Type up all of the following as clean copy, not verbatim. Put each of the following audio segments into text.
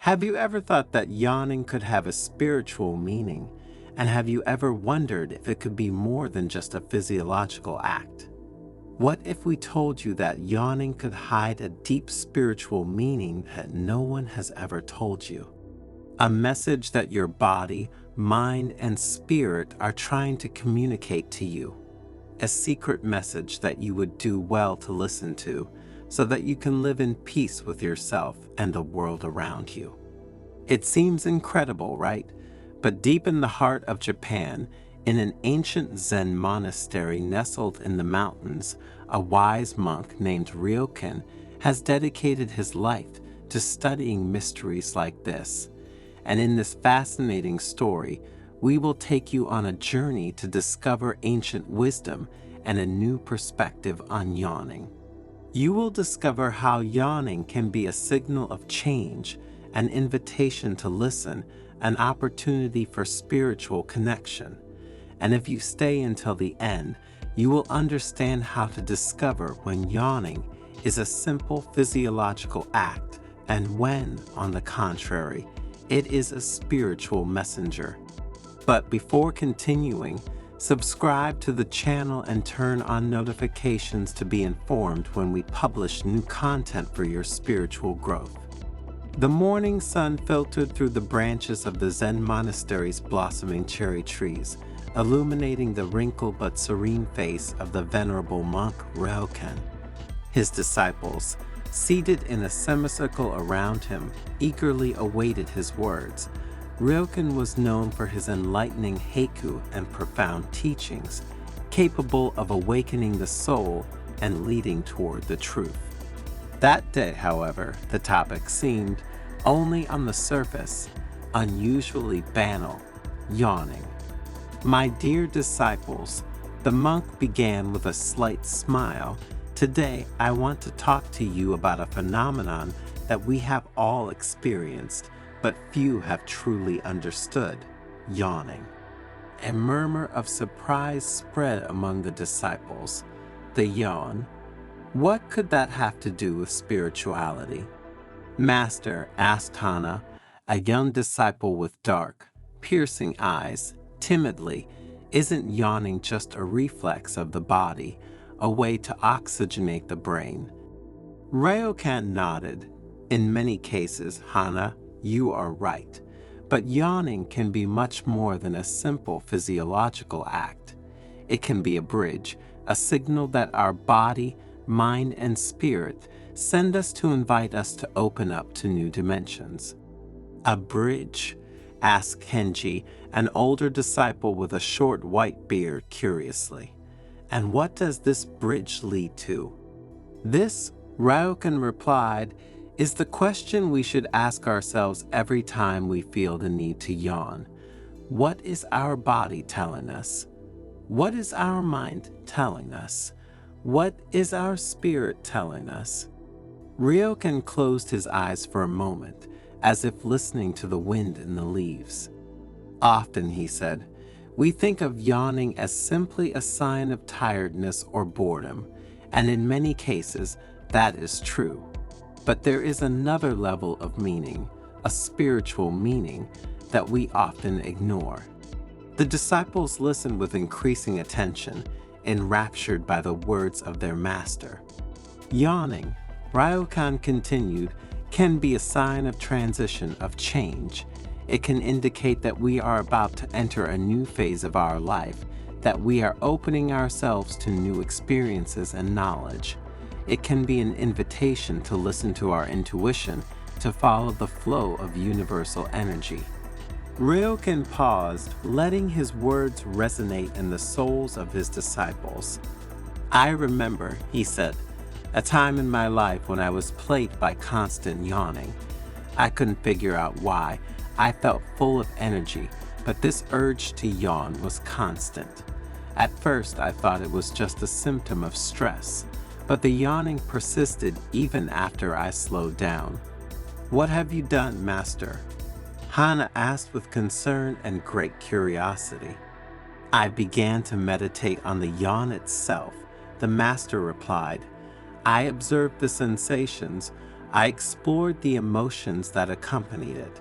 Have you ever thought that yawning could have a spiritual meaning? And have you ever wondered if it could be more than just a physiological act? What if we told you that yawning could hide a deep spiritual meaning that no one has ever told you? A message that your body, mind, and spirit are trying to communicate to you. A secret message that you would do well to listen to so that you can live in peace with yourself and the world around you. It seems incredible, right? But deep in the heart of Japan, in an ancient Zen monastery nestled in the mountains, a wise monk named Ryokan has dedicated his life to studying mysteries like this. And in this fascinating story, we will take you on a journey to discover ancient wisdom and a new perspective on yawning. You will discover how yawning can be a signal of change, an invitation to listen, an opportunity for spiritual connection. And if you stay until the end, you will understand how to discover when yawning is a simple physiological act and when, on the contrary, it is a spiritual messenger. But before continuing, subscribe to the channel and turn on notifications to be informed when we publish new content for your spiritual growth. The morning sun filtered through the branches of the Zen monastery's blossoming cherry trees, illuminating the wrinkled but serene face of the venerable monk Ryokan. His disciples, seated in a semicircle around him, eagerly awaited his words. Ryokan was known for his enlightening haiku and profound teachings, capable of awakening the soul and leading toward the truth. That day, however, the topic seemed, only on the surface, unusually banal: yawning. My dear disciples, the monk began with a slight smile. Today, I want to talk to you about a phenomenon that we have all experienced, but few have truly understood: yawning. A murmur of surprise spread among the disciples. The yawn? What could that have to do with spirituality? Master, asked Hana, a young disciple with dark, piercing eyes, timidly, isn't yawning just a reflex of the body, a way to oxygenate the brain? Ryokan nodded. In many cases, Hana, you are right. But yawning can be much more than a simple physiological act. It can be a bridge, a signal that our body, mind, and spirit send us to invite us to open up to new dimensions. A bridge? Asked Kenji, an older disciple with a short white beard, curiously. And what does this bridge lead to? This, Ryokan replied, is the question we should ask ourselves every time we feel the need to yawn. What is our body telling us? What is our mind telling us? What is our spirit telling us? Ryokan closed his eyes for a moment, as if listening to the wind in the leaves. Often, he said, we think of yawning as simply a sign of tiredness or boredom, and in many cases, that is true. But there is another level of meaning, a spiritual meaning, that we often ignore. The disciples listened with increasing attention, enraptured by the words of their master. Yawning, Ryokan continued, can be a sign of transition, of change. It can indicate that we are about to enter a new phase of our life, that we are opening ourselves to new experiences and knowledge. It can be an invitation to listen to our intuition, to follow the flow of universal energy. Ryokan paused, letting his words resonate in the souls of his disciples. I remember, he said, a time in my life when I was plagued by constant yawning. I couldn't figure out why. I felt full of energy, but this urge to yawn was constant. At first, I thought it was just a symptom of stress, but the yawning persisted even after I slowed down. What have you done, Master? Hana asked with concern and great curiosity. I began to meditate on the yawn itself, the Master replied. I observed the sensations, I explored the emotions that accompanied it,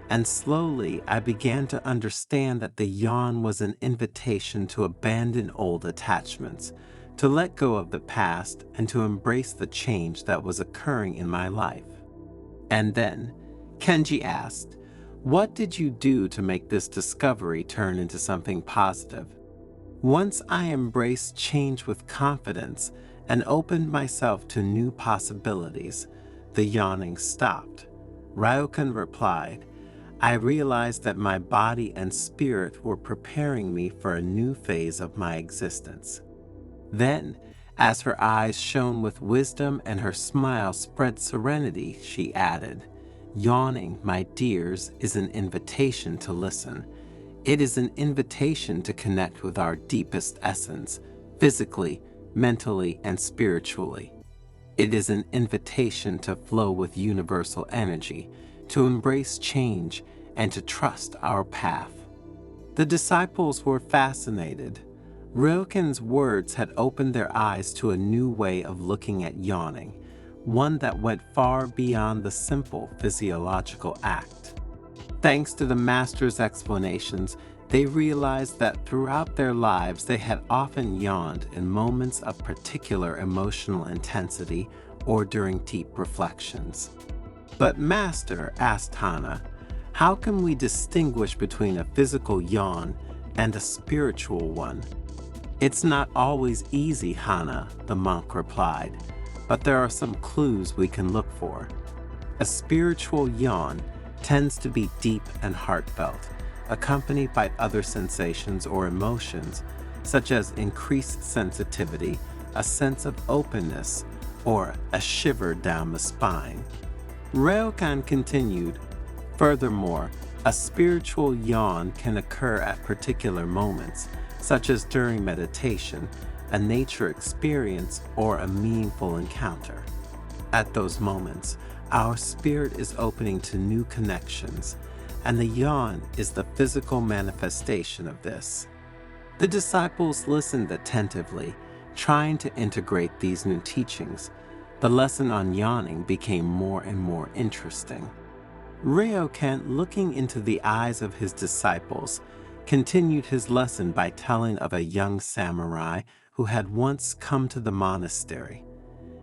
and slowly I began to understand that the yawn was an invitation to abandon old attachments, to let go of the past, and to embrace the change that was occurring in my life. And then, Kenji asked, "What did you do to make this discovery turn into something positive?" Once I embraced change with confidence and opened myself to new possibilities, the yawning stopped. Ryokan replied, "I realized that my body and spirit were preparing me for a new phase of my existence." Then, as her eyes shone with wisdom and her smile spread serenity, she added, "Yawning, my dears, is an invitation to listen. It is an invitation to connect with our deepest essence, physically, mentally, and spiritually. It is an invitation to flow with universal energy, to embrace change, and to trust our path." The disciples were fascinated. Ryokan's words had opened their eyes to a new way of looking at yawning, one that went far beyond the simple physiological act. Thanks to the master's explanations, they realized that throughout their lives they had often yawned in moments of particular emotional intensity or during deep reflections. "But Master," asked Hana, "how can we distinguish between a physical yawn and a spiritual one?" "It's not always easy, Hana," the monk replied, "but there are some clues we can look for. A spiritual yawn tends to be deep and heartfelt, accompanied by other sensations or emotions, such as increased sensitivity, a sense of openness, or a shiver down the spine." Ryokan continued, "Furthermore, a spiritual yawn can occur at particular moments, such as during meditation, a nature experience, or a meaningful encounter. At those moments, our spirit is opening to new connections, and the yawn is the physical manifestation of this." The disciples listened attentively, trying to integrate these new teachings. The lesson on yawning became more and more interesting. Ryokan, looking into the eyes of his disciples, continued his lesson by telling of a young samurai who had once come to the monastery.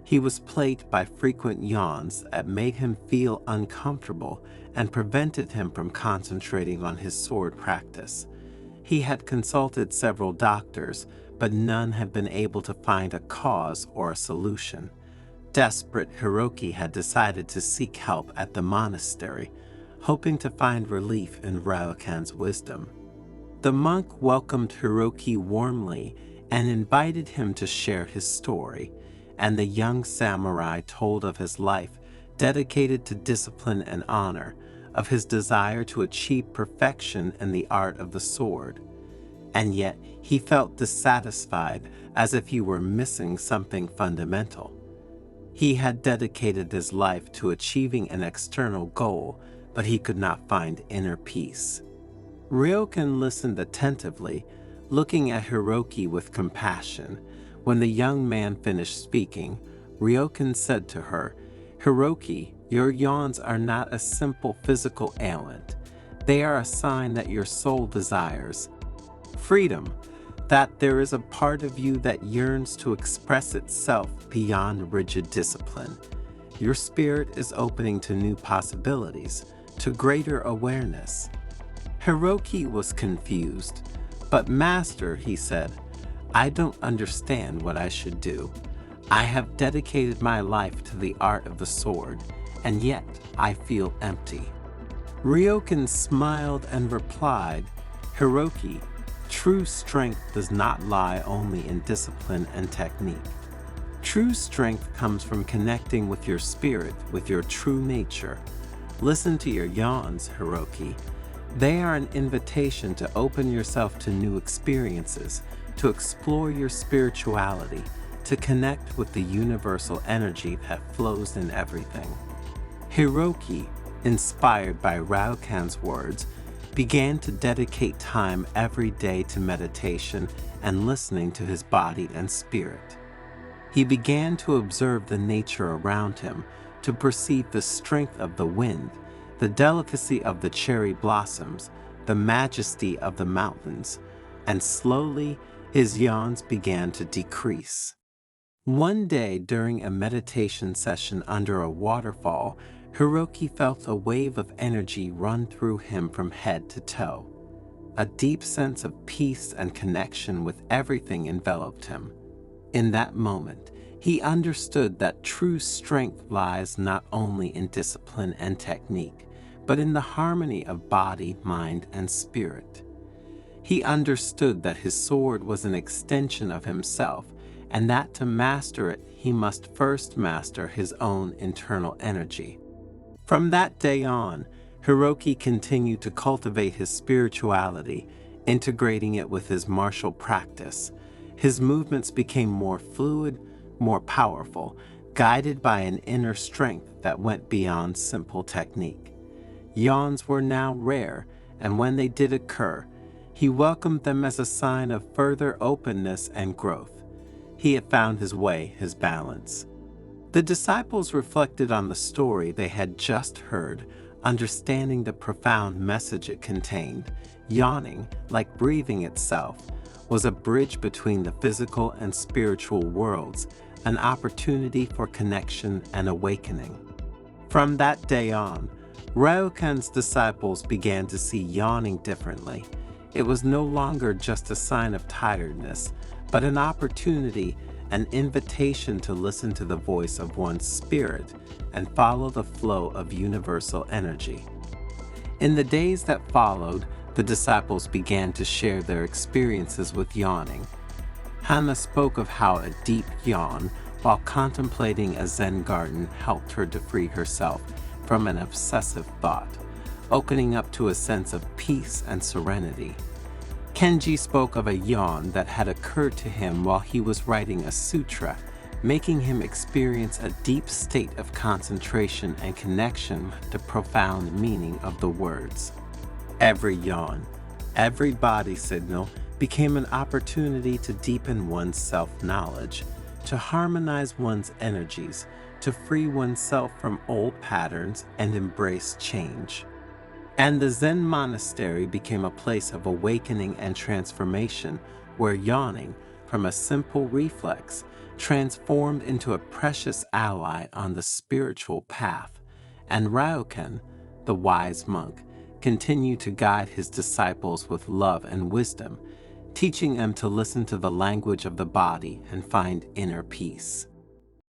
He was plagued by frequent yawns that made him feel uncomfortable and prevented him from concentrating on his sword practice. He had consulted several doctors, but none had been able to find a cause or a solution. Desperate, Hiroki had decided to seek help at the monastery, hoping to find relief in Ryokan's wisdom. The monk welcomed Hiroki warmly and invited him to share his story, and the young samurai told of his life dedicated to discipline and honor, of his desire to achieve perfection in the art of the sword. And yet he felt dissatisfied, as if he were missing something fundamental. He had dedicated his life to achieving an external goal, but he could not find inner peace. Ryokan listened attentively, looking at Hiroki with compassion. When the young man finished speaking, Ryokan said to her, "Hiroki, your yawns are not a simple physical ailment. They are a sign that your soul desires freedom, that there is a part of you that yearns to express itself beyond rigid discipline. Your spirit is opening to new possibilities, to greater awareness." Hiroki was confused. "But Master," he said, "I don't understand what I should do. I have dedicated my life to the art of the sword, and yet I feel empty." Ryokan smiled and replied, "Hiroki, true strength does not lie only in discipline and technique. True strength comes from connecting with your spirit, with your true nature. Listen to your yawns, Hiroki. They are an invitation to open yourself to new experiences, to explore your spirituality, to connect with the universal energy that flows in everything." Hiroki, inspired by Ryokan's words, began to dedicate time every day to meditation and listening to his body and spirit. He began to observe the nature around him, to perceive the strength of the wind, the delicacy of the cherry blossoms, the majesty of the mountains, and slowly his yawns began to decrease. One day during a meditation session under a waterfall, Hiroki felt a wave of energy run through him from head to toe. A deep sense of peace and connection with everything enveloped him. In that moment, he understood that true strength lies not only in discipline and technique, but in the harmony of body, mind, and spirit. He understood that his sword was an extension of himself, and that to master it, he must first master his own internal energy. From that day on, Hiroki continued to cultivate his spirituality, integrating it with his martial practice. His movements became more fluid, more powerful, guided by an inner strength that went beyond simple technique. Yawns were now rare, and when they did occur, he welcomed them as a sign of further openness and growth. He had found his way, his balance. The disciples reflected on the story they had just heard, understanding the profound message it contained. Yawning, like breathing itself, was a bridge between the physical and spiritual worlds, an opportunity for connection and awakening. From that day on, Ryokan's disciples began to see yawning differently. It was no longer just a sign of tiredness, but an opportunity, an invitation to listen to the voice of one's spirit and follow the flow of universal energy. In the days that followed, the disciples began to share their experiences with yawning. Hana spoke of how a deep yawn, while contemplating a Zen garden, helped her to free herself from an obsessive thought, opening up to a sense of peace and serenity. Kenji spoke of a yawn that had occurred to him while he was writing a sutra, making him experience a deep state of concentration and connection with the profound meaning of the words. Every yawn, every body signal became an opportunity to deepen one's self-knowledge, to harmonize one's energies, to free oneself from old patterns and embrace change. And the Zen monastery became a place of awakening and transformation, where yawning, from a simple reflex, transformed into a precious ally on the spiritual path. And Ryokan, the wise monk, continued to guide his disciples with love and wisdom, teaching them to listen to the language of the body and find inner peace.